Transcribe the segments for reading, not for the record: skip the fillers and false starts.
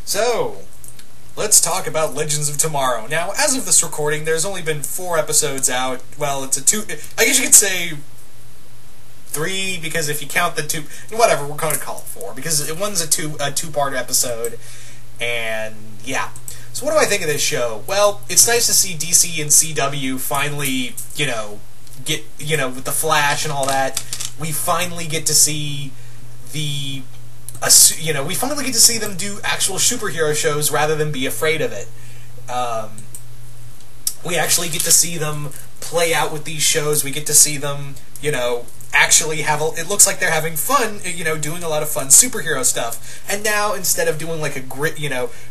So, let's talk about Legends of Tomorrow. Now, as of this recording, there's only been 4 episodes out. Well, it's a 2... I guess you could say 3, because if you count the 2... Whatever, we're going to call it 4, because one's a two-part episode, and yeah. So what do I think of this show? Well, it's nice to see DC and CW finally, get, with The Flash and all that, we finally get to see we finally get to see them do actual superhero shows rather than be afraid of it. We actually get to see them play out with these shows. We get to see them, actually have it looks like they're having fun, doing a lot of fun superhero stuff. And now, instead of doing like a grit,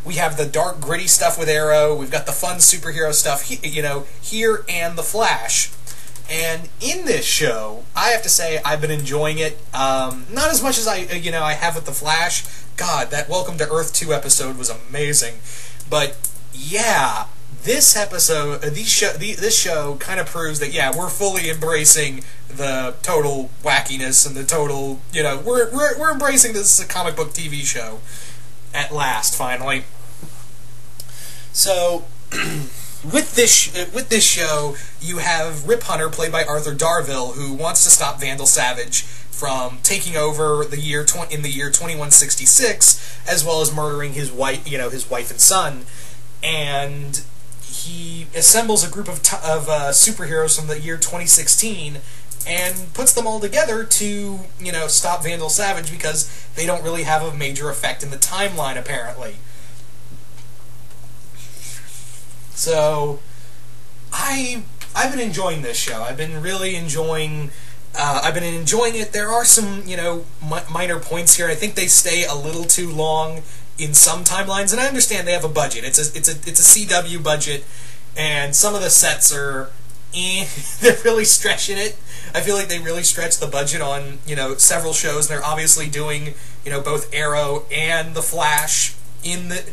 we have the dark, gritty stuff with Arrow, we've got the fun superhero stuff, here, and The Flash. And in this show, I have to say I've been enjoying it. Not as much as I have with The Flash. God, that Welcome to Earth 2 episode was amazing. But yeah, this episode, this show kind of proves that we're fully embracing the total wackiness and the total, we're embracing this comic book TV show at last, finally. So. With this show, you have Rip Hunter, played by Arthur Darvill, who wants to stop Vandal Savage from taking over in the year 2166, as well as murdering his wife, and son. And he assembles a group of superheroes from the year 2016 and puts them all together to, stop Vandal Savage, because they don't really have a major effect in the timeline, apparently. So, I've been enjoying this show. I've been really enjoying. I've been enjoying it. There are some, minor points here. I think they stay a little too long in some timelines, and I understand they have a budget. It's a CW budget, and some of the sets are, they're really stretching it. I feel like they really stretch the budget on, several shows. And they're obviously doing, both Arrow and The Flash in this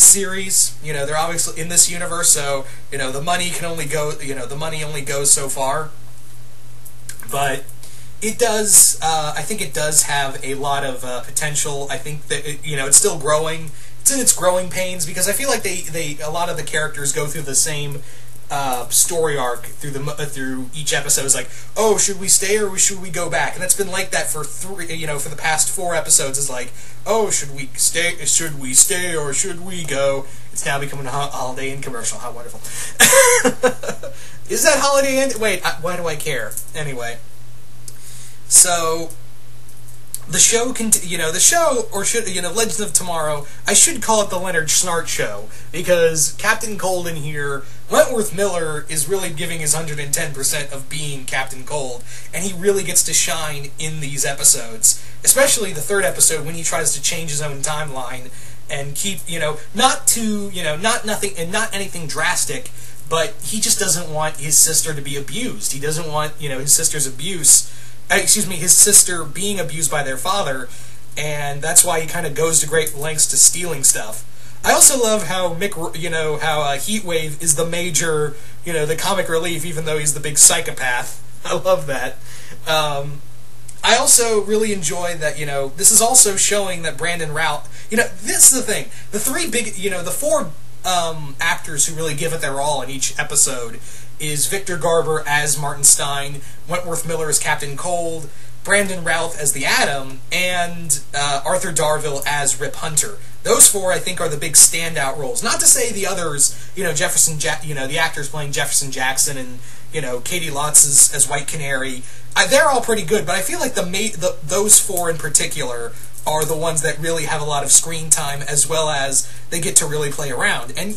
series. They're obviously in this universe, so, the money can only go, the money only goes so far. But it does, I think it does have a lot of potential. I think that, it's still growing. It's in its growing pains, because I feel like a lot of the characters go through the same story arc through each episode. It's like, oh, should we stay or should we go back? And that's been like that for for the past 4 episodes. It's like, oh, should we stay or should we go? It's now becoming a Holiday Inn commercial. How wonderful. Is that Holiday Inn? Wait, why do I care? Anyway. So, the show, Legends of Tomorrow, I should call it the Leonard Snart Show, because Captain Cold in here, Wentworth Miller is really giving his 110% of being Captain Cold, and he really gets to shine in these episodes, especially the 3rd episode when he tries to change his own timeline and keep, not anything drastic, but he just doesn't want his sister to be abused. He doesn't want, his sister's his sister being abused by their father, and that's why he kind of goes to great lengths to stealing stuff. I also love how Heatwave is the major, the comic relief, even though he's the big psychopath. I love that. I also really enjoy that, this is also showing that Brandon Routh, this is the thing, the 4 actors who really give it their all in each episode is Victor Garber as Martin Stein, Wentworth Miller as Captain Cold, Brandon Routh as the Atom, and Arthur Darvill as Rip Hunter. Those 4, I think, are the big standout roles. Not to say the others, the actors playing Jefferson Jackson and, Katie Lotz as White Canary, they're all pretty good, but I feel like those 4 in particular are the ones that really have a lot of screen time, as well as they get to really play around. And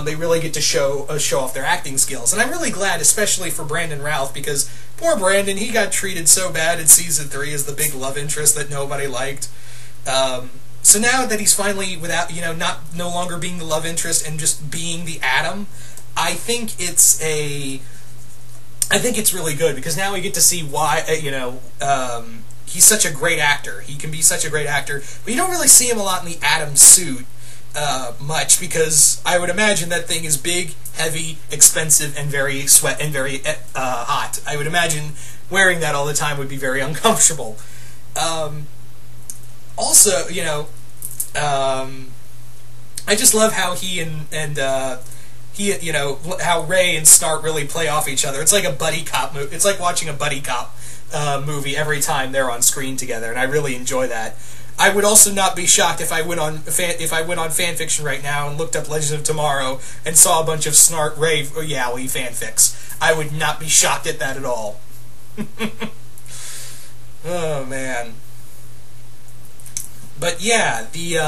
they really get to show off their acting skills. And I'm really glad, especially for Brandon Routh, because poor Brandon, he got treated so bad in Season 3 as the big love interest that nobody liked. So now that he's finally, no longer being the love interest and just being the Atom, I think it's really good, because now we get to see why, he's such a great actor. He can be such a great actor, but you don't really see him a lot in the Atom suit. Much, because I would imagine that thing is big, heavy, expensive, and very hot. I would imagine wearing that all the time would be very uncomfortable. Also, I just love how he and he, you know, how Ray and Snart really play off each other. It's like a buddy cop movie. It's like watching a buddy cop movie every time they're on screen together, and I really enjoy that. I would also not be shocked if I went on fanfiction right now and looked up Legends of Tomorrow and saw a bunch of Snart Ray Yowie fanfics. I would not be shocked at that at all. Oh man. But yeah, the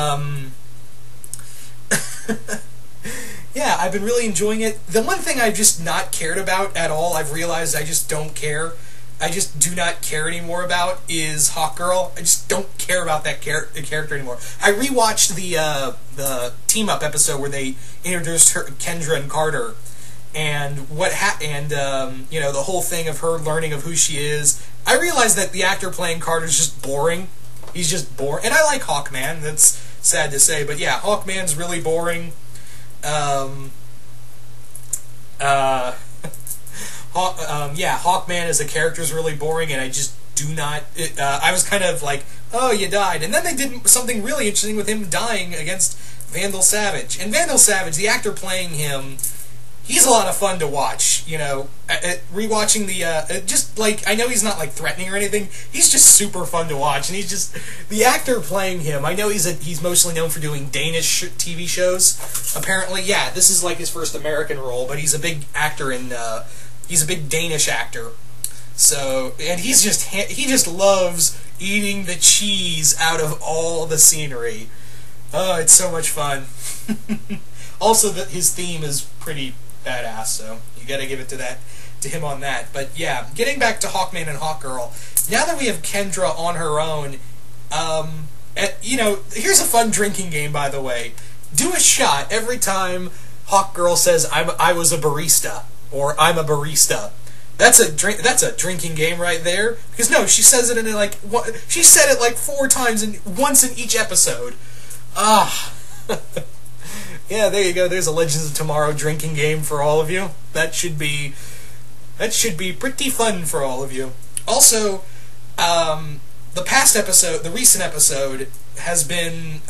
yeah, I've been really enjoying it. The one thing I've just not cared about at all, I've realized I just don't care. I just do not care anymore about is Hawkgirl. I just don't care about that character anymore. I rewatched the team up episode where they introduced her, Kendra and Carter, and you know, the whole thing of her learning of who she is. I realized that the actor playing Carter is just boring. He's just boring, and I like Hawkman. That's sad to say, but yeah, Hawkman's really boring. Yeah, Hawkman as a character is really boring, and I just do not. I was kind of like, oh, you died, and then they did something really interesting with him dying against Vandal Savage. And Vandal Savage, the actor playing him, he's a lot of fun to watch. You know, rewatching the just like, I know he's not like threatening or anything. He's just super fun to watch, and he's just the actor playing him. I know he's mostly known for doing Danish TV shows. Apparently, yeah, this is like his first American role, but he's a big actor in. He's a big Danish actor, so and he just loves eating the cheese out of all the scenery. Oh, it's so much fun. Also, his theme is pretty badass, so you got to give it to him on that. But yeah, getting back to Hawkman and Hawkgirl. Now that we have Kendra on her own, you know, here's a fun drinking game, by the way. Do a shot every time Hawkgirl says I was a barista. Or I'm a barista. That's a drinking game right there. Because no, she says it in like she said it like 4 times once in each episode. Ah, yeah, there you go. There's a Legends of Tomorrow drinking game for all of you. That should be pretty fun for all of you. Also, the recent episode has been.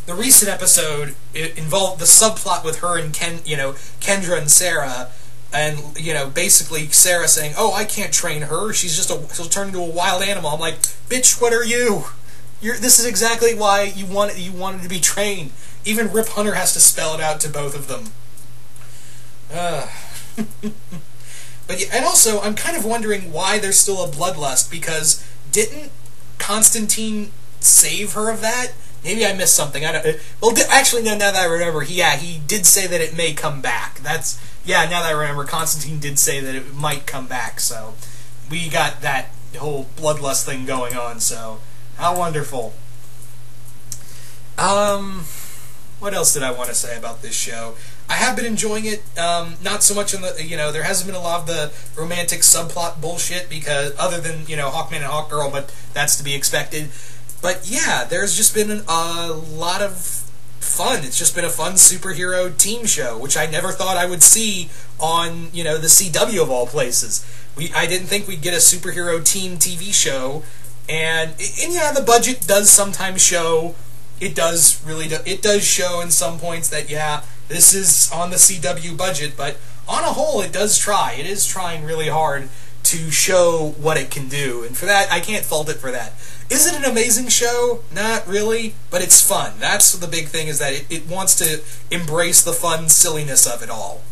The recent episode, it involved the subplot with her and Kendra and Sarah, and you know, basically Sarah saying, "Oh, I can't train her. She'll turn into a wild animal." I'm like, "Bitch, what are you? This is exactly why you wanted to be trained." Even Rip Hunter has to spell it out to both of them. But yeah, and also, I'm kind of wondering why there's still a bloodlust, because didn't Constantine save her of that? Maybe I missed something. I don't. Well, actually, no. Now that I remember, he did say that it may come back. Now that I remember, Constantine did say that it might come back. So we got that whole bloodlust thing going on. So how wonderful. What else did I want to say about this show? I have been enjoying it. Not so much in the, you know, there hasn't been a lot of the romantic subplot bullshit, because other than, you know, Hawkman and Hawkgirl, but that's to be expected. But yeah, there's just been a lot of fun. It's just been a fun superhero team show, which I never thought I would see on, you know, the CW of all places. I didn't think we'd get a superhero team TV show, and yeah, the budget does sometimes show. It does show in some points that, yeah, this is on the CW budget, but on a whole, it does try. It is trying really hard to show what it can do, and for that, I can't fault it for that. Is it an amazing show? Not really, but it's fun. That's the big thing, is that it wants to embrace the fun silliness of it all.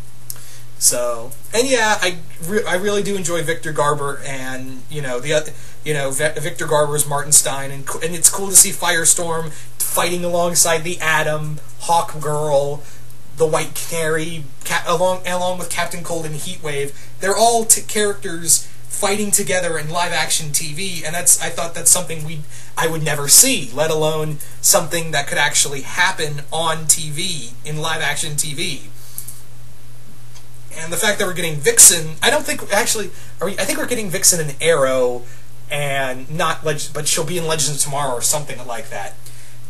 So, and yeah, I really do enjoy Victor Garber, and you know Victor Garber's Martin Stein, and it's cool to see Firestorm fighting alongside the Atom, Hawkgirl, the White Canary, along with Captain Cold and Heatwave. They're all characters fighting together in live-action TV, and I thought that's something I would never see, let alone something that could actually happen on TV, in live-action TV. And the fact that we're getting Vixen, I think we're getting Vixen in Arrow, and but she'll be in Legends of Tomorrow or something like that.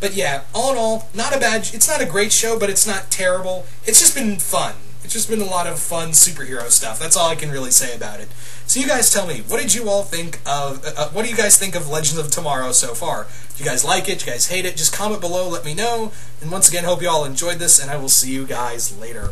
But yeah, all in all, it's not a great show, but it's not terrible. It's just been fun. It's just been a lot of fun superhero stuff. That's all I can really say about it. So you guys tell me, what did you all think of, what do you guys think of Legends of Tomorrow so far? Do you guys like it? Do you guys hate it? Just comment below, let me know. And once again, hope you all enjoyed this, and I will see you guys later.